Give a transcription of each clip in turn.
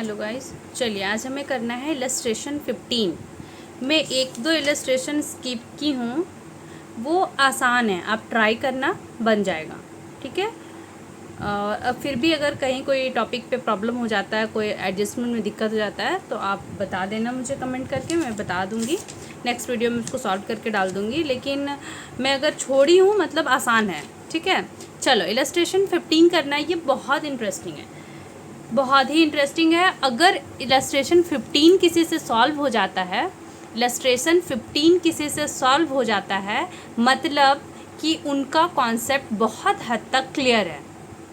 Hello guys, चलिए आज हमें करना है इलस्ट्रेशन 15। मैं एक दो इलस्ट्रेशन स्किप की हूँ, वो आसान है, आप ट्राई करना, बन जाएगा। ठीक है। अब फिर भी अगर कहीं कोई टॉपिक पे प्रॉब्लम हो जाता है, कोई एडजस्टमेंट में दिक्कत हो जाता है, तो आप बता देना मुझे कमेंट करके, मैं बता दूँगी। नेक्स्ट वीडियो में उसको सॉल्व करके डाल दूँगी। लेकिन मैं अगर छोड़ी हूँ मतलब आसान है। ठीक है, चलो इलस्ट्रेशन 15 करना है। ये बहुत इंटरेस्टिंग है, बहुत ही इंटरेस्टिंग है। अगर इलस्ट्रेशन 15 किसी से सॉल्व हो जाता है, इलस्ट्रेशन 15 किसी से सॉल्व हो जाता है, मतलब कि उनका कॉन्सेप्ट बहुत हद तक क्लियर है।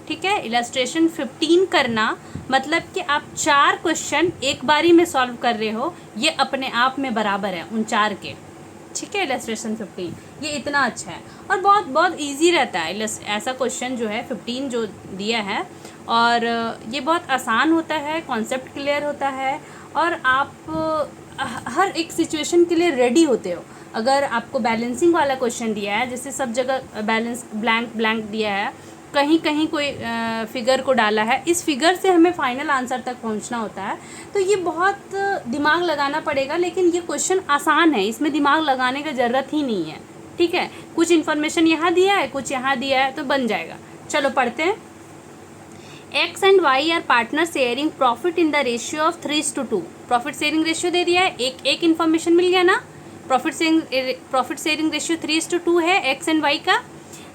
ठीक है, इलस्ट्रेशन 15 करना मतलब कि आप 4 क्वेश्चन एक बारी में सॉल्व कर रहे हो, ये अपने आप में बराबर है उन 4 के। ठीक है, इलस्ट्रेशन 15 ये इतना अच्छा है और बहुत बहुत ईजी रहता है। ऐसा क्वेश्चन जो है 15 जो दिया है, और ये बहुत आसान होता है, कॉन्सेप्ट क्लियर होता है, और आप हर एक सिचुएशन के लिए रेडी होते हो। अगर आपको बैलेंसिंग वाला क्वेश्चन दिया है, जैसे सब जगह बैलेंस ब्लैंक ब्लैंक दिया है, कहीं कहीं कोई फिगर को डाला है, इस फिगर से हमें फाइनल आंसर तक पहुंचना होता है, तो ये बहुत दिमाग लगाना पड़ेगा। लेकिन ये क्वेश्चन आसान है, इसमें दिमाग लगाने का ज़रूरत ही नहीं है। ठीक है, कुछ इन्फॉर्मेशन यहाँ दिया है, कुछ यहाँ दिया है, तो बन जाएगा। चलो पढ़ते हैं। X and Y are partner sharing profit in the ratio of 3:2। Profit sharing ratio दे दिया है, एक इन्फॉर्मेशन मिल गया ना। प्रॉफिट शेयरिंग रेशियो 3:2 है X एंड Y का।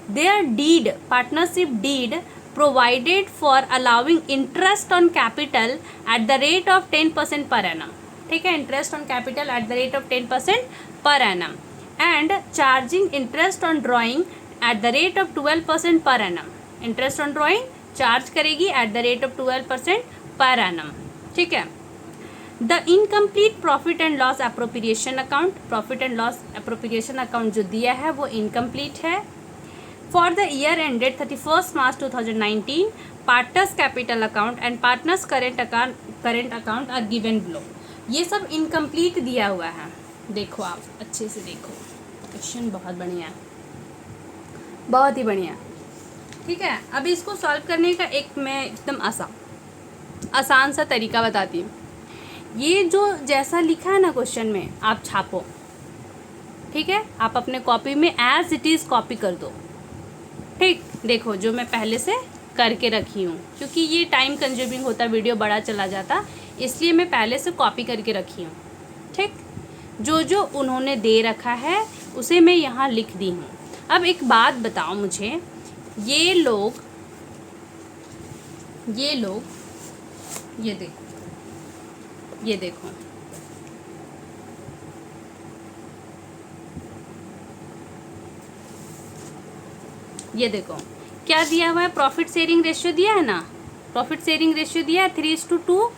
Their deed, partnership deed, provided for allowing interest on capital at the rate of 10% per annum. ठीक है, interest on capital at the rate of 10% per annum, and charging interest on drawing at the rate of 12% per annum. Interest on drawing charge करेगी at the rate of 12% per annum. ठीक है। The incomplete profit and loss appropriation account, profit and loss appropriation account जो दिया है वो incomplete है। For the year ended 31 March 2019, partners capital account and partners current account are given below. ये सब incomplete दिया हुआ है। देखो, आप अच्छे से देखो, क्वेश्चन बहुत बढ़िया, बहुत ही बढ़िया। ठीक है, अभी इसको सॉल्व करने का एक मैं एकदम आसान सा तरीका बताती हूँ। ये जो जैसा लिखा है ना क्वेश्चन में, आप छापो। ठीक है, आप अपने कॉपी में एज इट इज़ कॉपी कर दो। ठीक, देखो जो मैं पहले से करके रखी हूँ, क्योंकि ये टाइम कंज्यूमिंग होता, वीडियो बड़ा चला जाता, इसलिए मैं पहले से कॉपी करके रखी हूँ। ठीक, जो जो उन्होंने दे रखा है उसे मैं यहाँ लिख दी हूँ। अब एक बात बताओ मुझे, ये लोग ये देखो ये देखो क्या दिया हुआ है, प्रॉफिट शेयरिंग रेशियो दिया है ना, प्रॉफिट शेयरिंग रेशियो दिया है 3:2,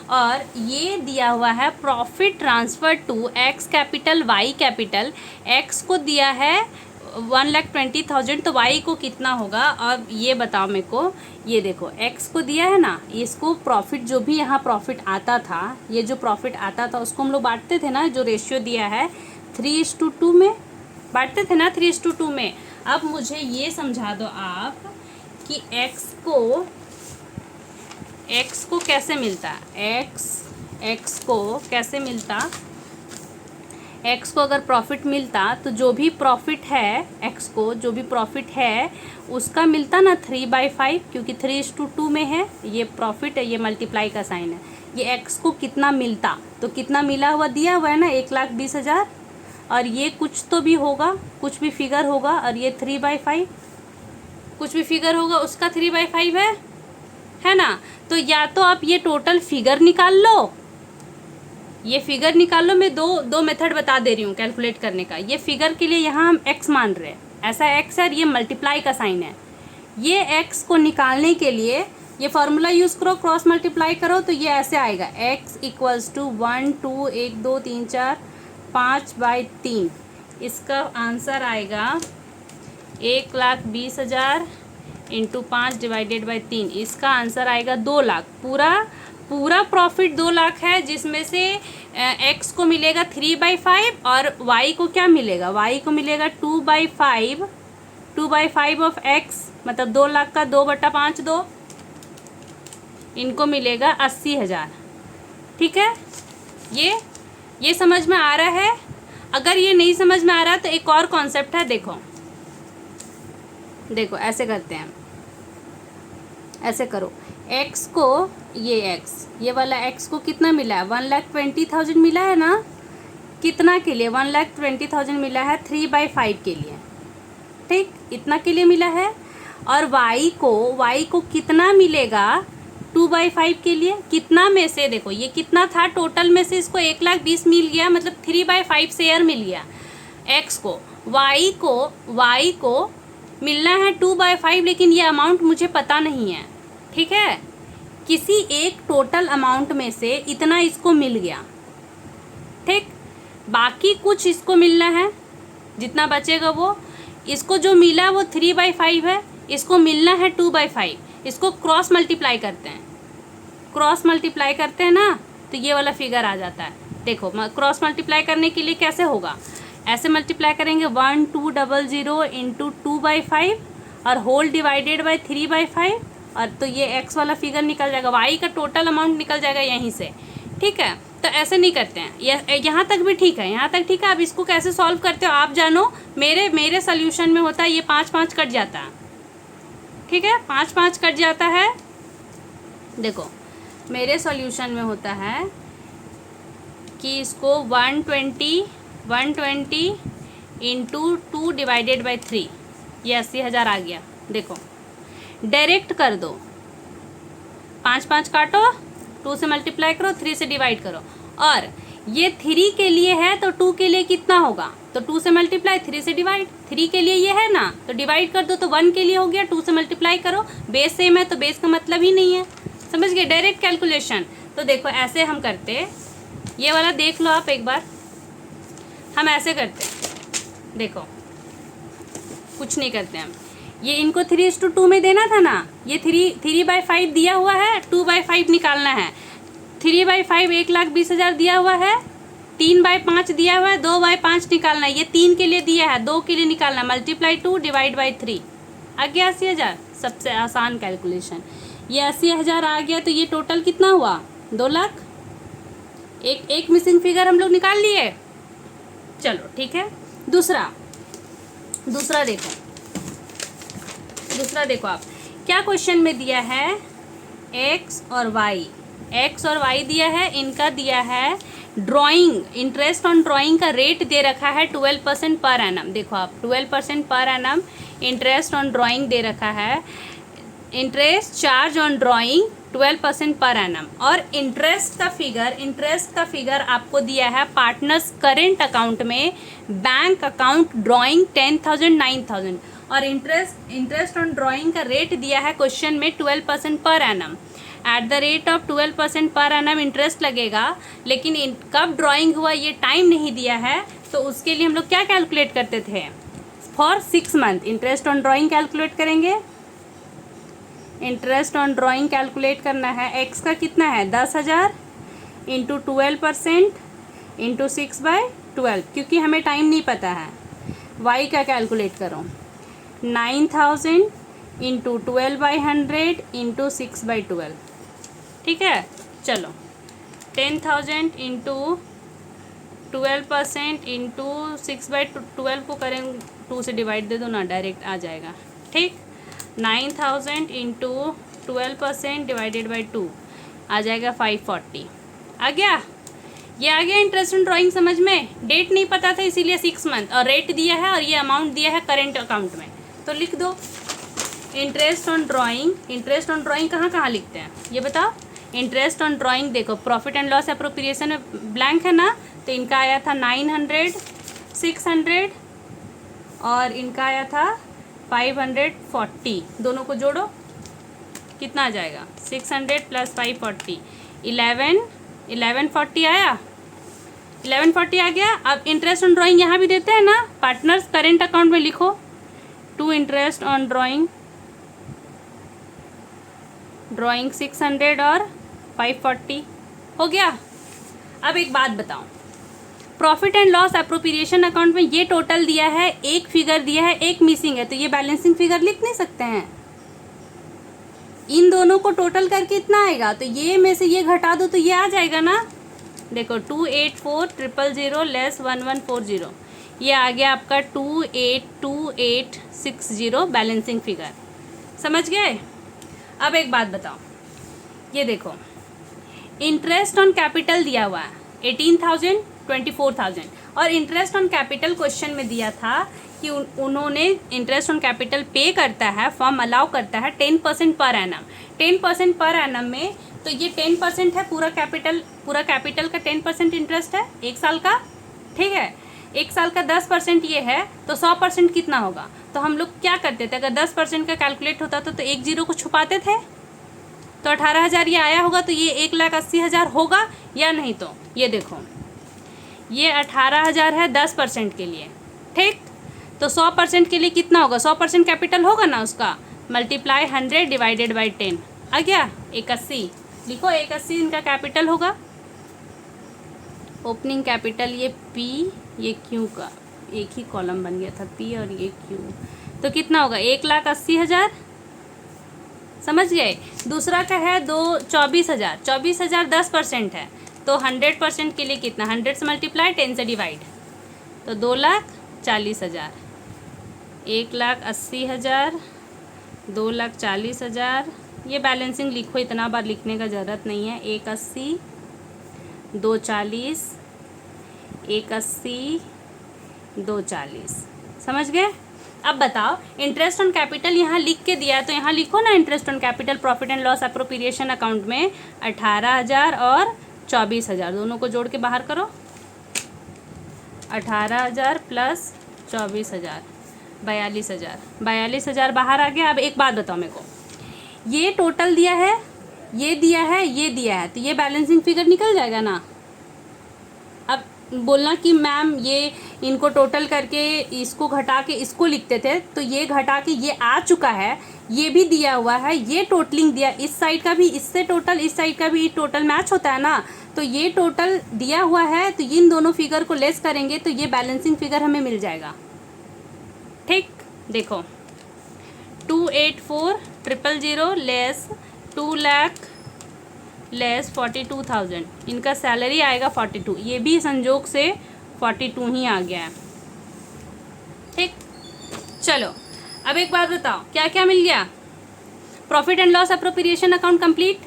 और ये दिया हुआ है profit transfer to X capital Y capital. X को दिया है 1,20,000, तो वाई को कितना होगा। अब ये बताओ मेरे को, ये देखो एक्स को दिया है ना, इसको प्रॉफिट जो भी यहाँ प्रॉफिट आता था, ये जो प्रॉफिट आता था उसको हम लोग बांटते थे ना, जो रेशियो दिया है 3:2 में बांटते थे ना, 3:2 में। अब मुझे ये समझा दो आप कि एक्स को कैसे मिलता, एक्स को कैसे मिलता। एक्स को अगर प्रॉफिट मिलता तो जो भी प्रॉफिट है, एक्स को जो भी प्रॉफिट है उसका मिलता ना 3/5, क्योंकि 3:2 में है, ये प्रॉफिट है, ये मल्टीप्लाई का साइन है। ये एक्स को कितना मिलता, तो कितना मिला हुआ दिया हुआ है ना 1,20,000, और ये कुछ तो भी होगा, कुछ भी फिगर होगा, और ये 3/5 कुछ भी फिगर होगा, उसका 3/5 है ना। तो या तो आप ये टोटल फिगर निकाल लो, ये फिगर निकाल लो। मैं दो मेथड बता दे रही हूँ कैलकुलेट करने का। ये फिगर के लिए यहाँ हम x मान रहे हैं, ऐसा x है, और ये मल्टीप्लाई का साइन है। ये x को निकालने के लिए ये फार्मूला यूज़ करो, क्रॉस मल्टीप्लाई करो, तो ये ऐसे आएगा x = 1 2 1 2 3 4 5/3। इसका आंसर आएगा 1,20,000 × 5/3। इसका आंसर आएगा 2 लाख। पूरा प्रॉफिट 2 लाख है, जिसमें से एक्स को मिलेगा 3/5, और वाई को क्या मिलेगा, वाई को मिलेगा 2/5 ऑफ एक्स, मतलब 2 लाख का 2/5 दो, इनको मिलेगा 80,000। ठीक है, ये समझ में आ रहा है। अगर ये नहीं समझ में आ रहा तो एक और कॉन्सेप्ट है, देखो ऐसे करते हैं, ऐसे करो, x को ये वाला x को कितना मिला है, 1,20,000 मिला है ना, कितना के लिए, 1,20,000 मिला है 3/5 के लिए, ठीक, इतना के लिए मिला है। और y को कितना मिलेगा 2/5 के लिए, कितना में से, देखो ये कितना था टोटल में से, इसको 1,20,000 मिल गया, मतलब 3/5 शेयर मिल गया x को। y को मिलना है 2/5, लेकिन ये अमाउंट मुझे पता नहीं है, ठीक है, किसी एक टोटल अमाउंट में से इतना इसको मिल गया, ठीक, बाकी कुछ इसको मिलना है, जितना बचेगा वो, इसको जो मिला वो 3/5 है, इसको मिलना है 2/5, इसको क्रॉस मल्टीप्लाई करते हैं ना, तो ये वाला फिगर आ जाता है। देखो क्रॉस मल्टीप्लाई करने के लिए कैसे होगा, ऐसे मल्टीप्लाई करेंगे, 1,200 इंटू 2/5 और होल डिवाइडेड बाई 3/5, और तो ये x वाला फिगर निकल जाएगा, y का टोटल अमाउंट निकल जाएगा यहीं से, ठीक है। तो ऐसे नहीं करते हैं, यहाँ तक भी ठीक है, यहाँ तक ठीक है। अब इसको कैसे सॉल्व करते हो आप जानो, मेरे सोल्यूशन में होता है ये 5-5 कट जाता है, ठीक है, 5-5 कट जाता है। देखो मेरे सॉल्यूशन में होता है कि इसको 120 इंटू 2 डिवाइडेड बाई 3, ये 80,000 आ गया। देखो डायरेक्ट कर दो, 5-5 काटो, 2 से मल्टीप्लाई करो, 3 से डिवाइड करो, और ये 3 के लिए है तो 2 के लिए कितना होगा, तो 2 से मल्टीप्लाई, 3 से डिवाइड, 3 के लिए ये है ना, तो डिवाइड कर दो, तो 1 के लिए हो गया, 2 से मल्टीप्लाई करो, बेस सेम है तो बेस का मतलब ही नहीं है, समझ गए, डायरेक्ट कैलकुलेशन। तो देखो ऐसे हम करते, ये वाला देख लो आप एक बार, हम ऐसे करते, देखो कुछ नहीं करते हम, ये इनको 3:2 में देना था ना, ये 3/5 दिया हुआ है, 2/5 निकालना है, 3/5 1,20,000 दिया हुआ है, 3/5 दिया हुआ है, 2/5 निकालना है, ये 3 के लिए दिया है, 2 के लिए निकालना, मल्टीप्लाई 2 डिवाइड बाई 3 आ गया 80,000। सबसे आसान कैलकुलेशन, ये 80,000 आ गया, तो ये टोटल कितना हुआ, 2 लाख। एक मिसिंग फिगर हम लोग निकाल लिए, चलो ठीक है। दूसरा देखो आप, क्या क्वेश्चन में दिया है, x और y दिया है, इनका दिया है ड्राइंग, इंटरेस्ट ऑन ड्राइंग का रेट दे रखा है 12% पर एनम। देखो आप 12% पर एनम इंटरेस्ट ऑन ड्राइंग दे रखा है, इंटरेस्ट चार्ज ऑन ड्राइंग 12% पर एनम, और इंटरेस्ट का फिगर आपको दिया है पार्टनर्स करेंट अकाउंट में, बैंक अकाउंट ड्राइंग 10,000 9,000, और इंटरेस्ट ऑन ड्राइंग का रेट दिया है क्वेश्चन में 12% पर annum. At the rate of 12% पर एनम इंटरेस्ट लगेगा, लेकिन कब ड्राइंग हुआ ये टाइम नहीं दिया है, तो उसके लिए हम लोग क्या कैलकुलेट करते थे, for 6 month interest on drawing calculate करेंगे। इंटरेस्ट ऑन ड्राइंग कैलकुलेट करना है, एक्स का कितना है 10,000 इंटू 12% इंटू 6/12, क्योंकि हमें टाइम नहीं पता है। वाई का कैलकुलेट करो, 9,000 इंटू 12/100 इंटू 6/12, ठीक है। चलो 10,000 इंटू 12% इंटू 6/12 को करें, 2 से डिवाइड दे दो ना, डायरेक्ट आ जाएगा, ठीक। 9,000 इंटू 12% डिवाइडेड बाई 2 आ जाएगा 540, आ गया, ये आ गया इंटरेस्ट ऑन ड्राइंग। समझ में, डेट नहीं पता था इसीलिए 6 मंथ, और रेट दिया है और ये अमाउंट दिया है करेंट अकाउंट में, तो लिख दो इंटरेस्ट ऑन ड्राइंग कहाँ लिखते हैं ये बताओ। इंटरेस्ट ऑन ड्राइंग देखो, प्रॉफिट एंड लॉस एप्रोप्रिएशन में ब्लैंक है ना, तो इनका आया था 900 600 और इनका आया था 540, दोनों को जोड़ो कितना आ जाएगा, 600 प्लस 540 1140 आया, 1140 आ गया। अब इंटरेस्ट ऑन ड्राइंग यहाँ भी देते हैं ना, पार्टनर्स करेंट अकाउंट में लिखो, टू इंटरेस्ट ऑन ड्राइंग 600 और 540 हो गया। अब एक बात बताओ, profit and loss appropriation account में ये टोटल दिया है, एक फिगर दिया है, एक मिसिंग है, तो ये बैलेंसिंग फिगर लिख नहीं सकते हैं, इन दोनों को टोटल करके इतना आएगा, तो ये में से ये घटा दो तो ये आ जाएगा ना। देखो 284000 लेस 1140, ये आ गया आपका 282860 बैलेंसिंग फिगर। समझ गए। अब एक बात बताओ, ये देखो इंटरेस्ट ऑन कैपिटल दिया हुआ है 18,000 24,000, और इंटरेस्ट ऑन कैपिटल क्वेश्चन में दिया था कि उन्होंने इंटरेस्ट ऑन कैपिटल पे करता है, फर्म अलाउ करता है 10% पर एनम। 10% पर एनम में तो ये 10% है पूरा कैपिटल का 10% इंटरेस्ट है एक साल का, ठीक है। एक साल का 10% ये है, तो 100% कितना होगा। तो हम लोग क्या करते थे, अगर 10% का कैलकुलेट होता था तो एक जीरो को छुपाते थे, तो 18,000 ये आया होगा, तो ये 1,80,000 होगा या नहीं। तो ये देखो ये 18,000 है 10% के लिए, ठीक। तो 100% के लिए कितना होगा, 100% कैपिटल होगा ना उसका, मल्टीप्लाई 100 डिवाइडेड बाई 10 आ गया 81। लिखो 81 इनका कैपिटल होगा। ओपनिंग कैपिटल ये P ये Q का एक ही कॉलम बन गया था, P और ये Q, तो कितना होगा 1,80,000। समझ गए। दूसरा का है 24,000, 24,000 10% है, तो 100% के लिए कितना, 100 से मल्टीप्लाई 10 से डिवाइड, तो 2,40,000। 1,80,000 2,40,000, ये बैलेंसिंग लिखो, इतना बार लिखने का ज़रूरत नहीं है। 180 240 180 240, समझ गए। अब बताओ इंटरेस्ट ऑन कैपिटल यहाँ लिख के दिया है, तो यहाँ लिखो ना interest on capital profit and loss appropriation account में 18,000 और 24,000 दोनों को जोड़ के बाहर करो। 18,000 प्लस 24,000 42,000, 42,000 बाहर आ गया। अब एक बात बताओ मेरे को, ये टोटल दिया है, ये दिया है, ये दिया है, तो ये बैलेंसिंग फिगर निकल जाएगा ना। अब बोलना कि मैम ये इनको टोटल करके इसको घटा के इसको लिखते थे, तो ये घटा के ये आ चुका है, ये भी दिया हुआ है, ये टोटलिंग दिया, इस साइड का भी इससे टोटल, इस साइड का भी टोटल मैच होता है ना, तो ये टोटल दिया हुआ है, तो इन दोनों फिगर को लेस करेंगे तो ये बैलेंसिंग फिगर हमें मिल जाएगा, ठीक। देखो 284,000 लेस 2,00,000 लेस 42,000, इनका सैलरी आएगा 42, ये भी संजोग से 42 ही आ गया है, ठीक। चलो अब एक बात बताओ, क्या क्या मिल गया। Profit and loss appropriation account complete,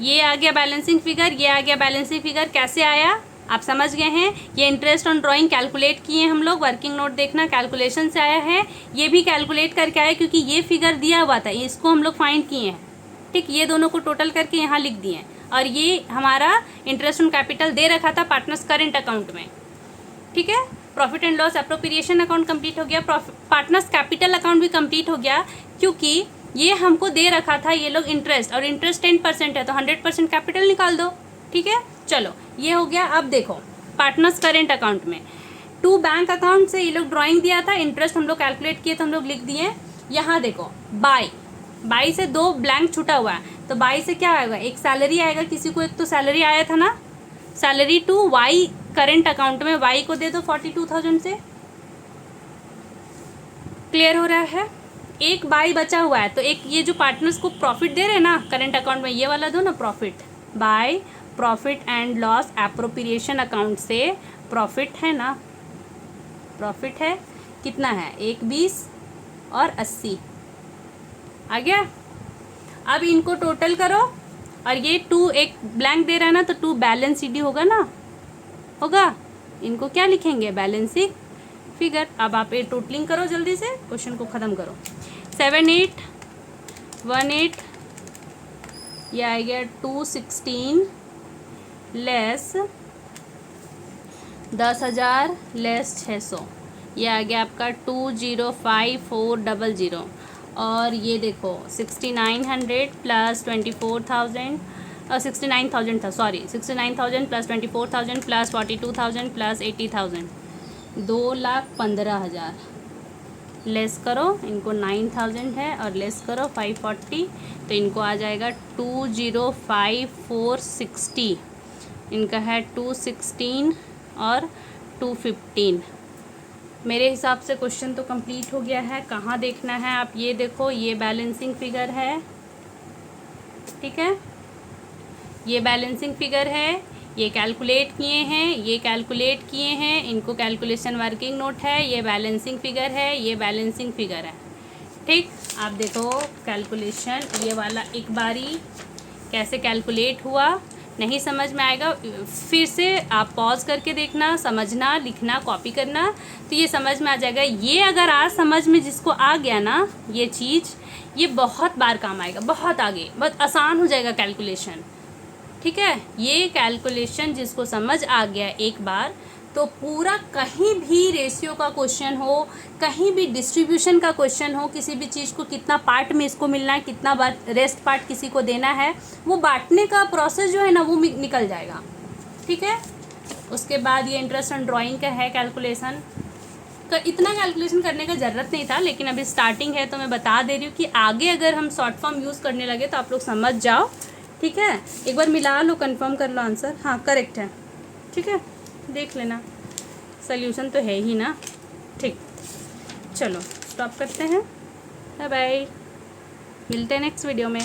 ये आ गया बैलेंसिंग फिगर, ये आ गया बैलेंसिंग फिगर। कैसे आया आप समझ गए हैं। ये इंटरेस्ट ऑन ड्राइंग कैलकुलेट किए हम लोग, वर्किंग नोट देखना, कैलकुलेशन से आया है। ये भी कैलकुलेट करके आया क्योंकि ये फिगर दिया हुआ था, इसको हम लोग फाइंड किए हैं, ठीक। ये दोनों को टोटल करके यहाँ लिख दिए हैं, और ये हमारा इंटरेस्ट ऑन कैपिटल दे रखा था पार्टनर्स करेंट अकाउंट में, ठीक है। Profit and loss appropriation account complete हो गया, पार्टनर्स कैपिटल अकाउंट भी कंप्लीट हो गया, क्योंकि ये हमको दे रखा था ये लोग इंटरेस्ट, और इंटरेस्ट 10% है, तो 100% कैपिटल निकाल दो, ठीक है। चलो ये हो गया। अब देखो पार्टनर्स करेंट अकाउंट में 2 बैंक अकाउंट से ये लोग ड्राइंग दिया था, इंटरेस्ट हम लोग कैलकुलेट किए तो हम लोग लिख दिए। यहाँ देखो बाई से 2 ब्लैंक छूटा हुआ है, तो बाई से क्या आएगा, एक सैलरी आएगा, किसी को एक तो सैलरी आया था ना, salary to Y current account में, वाई को दे दो 42,000 से। क्लियर हो रहा है। एक बाई बचा हुआ है, तो एक ये जो पार्टनर्स को प्रॉफिट दे रहे हैं ना करेंट अकाउंट में, ये वाला दो ना profit, by profit and loss appropriation account से प्रॉफिट है ना, प्रॉफिट है कितना है 120 और 80 आ गया। अब इनको टोटल करो, और ये 2 एक ब्लैंक दे रहा है ना, तो 2 बैलेंस सी डी होगा ना, होगा। इनको क्या लिखेंगे, बैलेंसिंग फिगर। अब आप ये टोटलिंग करो, जल्दी से क्वेश्चन को ख़त्म करो। 7818 ये आ गया 216 लेस 10,000 लेस 600, ये आ गया आपका 205,400। और ये देखो 6,900 प्लस 24,000 69,000 था, sorry 69,000 plus 24,000 plus 42,000 plus 80,000, 2,15,000 less करो, इनको 9,000 है और लेस करो 540, तो इनको आ जाएगा 205,460, इनका है 216 और 215, मेरे हिसाब से क्वेश्चन तो कंप्लीट हो गया है। कहाँ देखना है आप, ये देखो, ये बैलेंसिंग फिगर है, ठीक है, ये बैलेंसिंग फिगर है, ये कैलकुलेट किए हैं, ये कैलकुलेट किए हैं, इनको कैलकुलेशन वर्किंग नोट है, ये बैलेंसिंग फिगर है, ये बैलेंसिंग फिगर है, ठीक। आप देखो कैलकुलेशन, ये वाला एक बारी कैसे कैलकुलेट हुआ, नहीं समझ में आएगा फिर से आप पॉज करके देखना, समझना, लिखना, कॉपी करना, तो ये समझ में आ जाएगा। ये अगर आज समझ में जिसको आ गया ना ये चीज़, ये बहुत बार काम आएगा, बहुत आगे, बहुत आसान हो जाएगा कैलकुलेशन, ठीक है। ये कैलकुलेशन जिसको समझ आ गया एक बार, तो पूरा कहीं भी रेशियो का क्वेश्चन हो, कहीं भी डिस्ट्रीब्यूशन का क्वेश्चन हो, किसी भी चीज़ को कितना पार्ट में इसको मिलना है, कितना बार रेस्ट पार्ट किसी को देना है, वो बांटने का प्रोसेस जो है ना वो निकल जाएगा, ठीक है। उसके बाद ये इंटरेस्ट ऑन ड्राइंग का है कैलकुलेशन का, इतना कैलकुलेशन करने का ज़रूरत नहीं था, लेकिन अभी स्टार्टिंग है तो मैं बता दे रही हूँ कि आगे अगर हम शॉर्ट फॉर्म यूज़ करने लगे तो आप लोग समझ जाओ, ठीक है। एक बार मिला लो, कंफर्म कर लो आंसर, हाँ करेक्ट है, ठीक है, देख लेना, सल्यूशन तो है ही ना, ठीक। चलो स्टॉप करते हैं, बाय बाय, मिलते हैं नेक्स्ट वीडियो में।